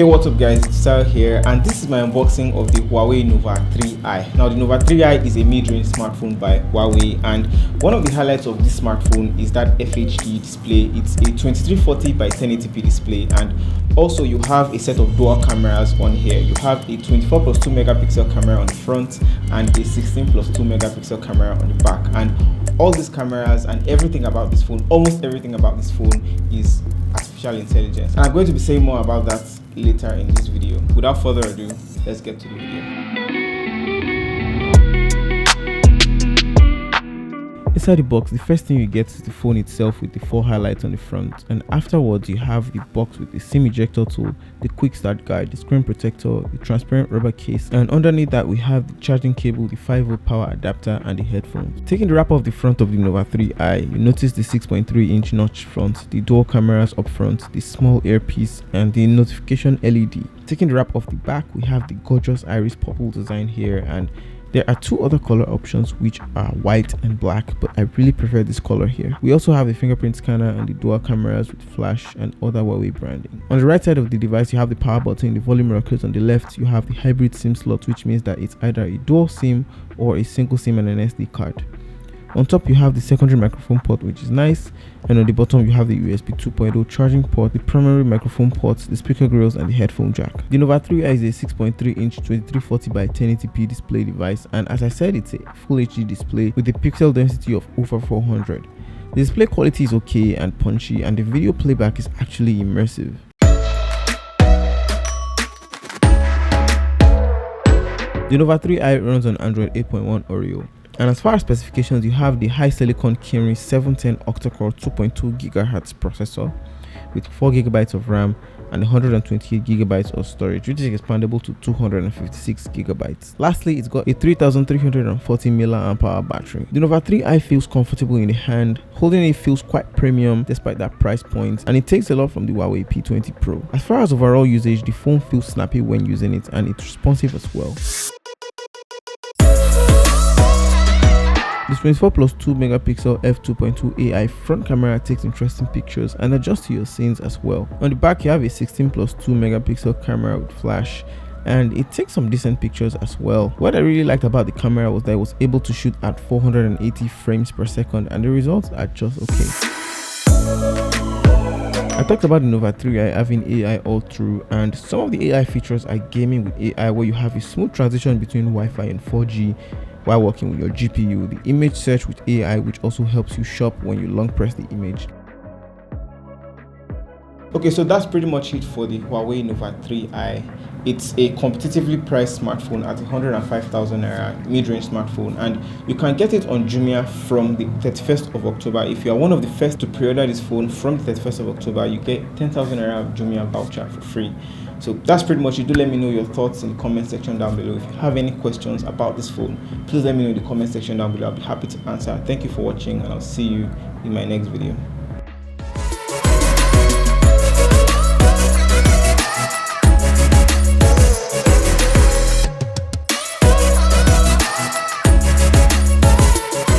Hey, what's up guys, it's Fisayo here, and this is my unboxing of the Huawei Nova 3i. Now the Nova 3i is a mid-range smartphone by Huawei, and one of the highlights of this smartphone is that FHD display. It's a 2340 by 1080p display, and also you have a set of dual cameras on here. You have a 24 plus 2 megapixel camera on the front and a 16 plus 2 megapixel camera on the back, and all these cameras and everything about this phone, almost everything about this phone, is artificial intelligence, and I'm going to be saying more about that later in this video. Without further ado, let's get to the video. Inside the box, the first thing you get is the phone itself with the 4 highlights on the front, and afterwards you have the box with the SIM ejector tool, the quick start guide, the screen protector, the transparent rubber case, and underneath that we have the charging cable, the 5V power adapter, and the headphones. Taking the wrap off the front of the Nova 3i, you notice the 6.3-inch notch front, the dual cameras up front, the small earpiece, and the notification LED. Taking the wrap off the back, we have the gorgeous iris purple design here, and there are 2 other color options which are white and black, but I really prefer this color here. We also have the fingerprint scanner and the dual cameras with flash and other Huawei branding. On the right side of the device, you have the power button, the volume rockers. On the left, you have the hybrid SIM slot, which means that it's either a dual SIM or a single SIM and an SD card. On top, you have the secondary microphone port, which is nice, and on the bottom you have the USB 2.0 charging port, the primary microphone ports, the speaker grills, and the headphone jack. The Nova 3i is a 6.3-inch 2340 by 1080p display device, and as I said, it's a full HD display with a pixel density of over 400. The display quality is okay and punchy, and the video playback is actually immersive. The Nova 3i runs on Android 8.1 Oreo. And as far as specifications, you have the high silicon Kirin 710 Octa-core 2.2 GHz processor with 4GB of RAM and 128GB of storage, which is expandable to 256GB. Lastly, it's got a 3340 mAh battery. The Nova 3i feels comfortable in the hand. Holding it feels quite premium despite that price point, and it takes a lot from the Huawei P20 Pro. As far as overall usage, the phone feels snappy when using it, and it's responsive as well. The 24 plus 2 megapixel f2.2 AI front camera takes interesting pictures and adjusts to your scenes as well. On the back, you have a 16 plus 2 megapixel camera with flash, and it takes some decent pictures as well. What I really liked about the camera was that it was able to shoot at 480 frames per second, and the results are just okay. I talked about the Nova 3i having AI all through, and some of the AI features are gaming with AI, where you have a smooth transition between Wi-Fi and 4G while working with your GPU, the image search with AI, which also helps you shop when you long press the image. Okay, so that's pretty much it for the Huawei Nova 3i. It's a competitively priced smartphone at 105,000 Naira, mid-range smartphone, and you can get it on Jumia from the 31st of October. If you are one of the first to pre-order this phone from the 31st of October, you get 10,000 Naira Jumia voucher for free. So that's pretty much it. Do let me know your thoughts in the comment section down below. If you have any questions about this phone, please let me know in the comment section down below. I'll be happy to answer. Thank you for watching, and I'll see you in my next video.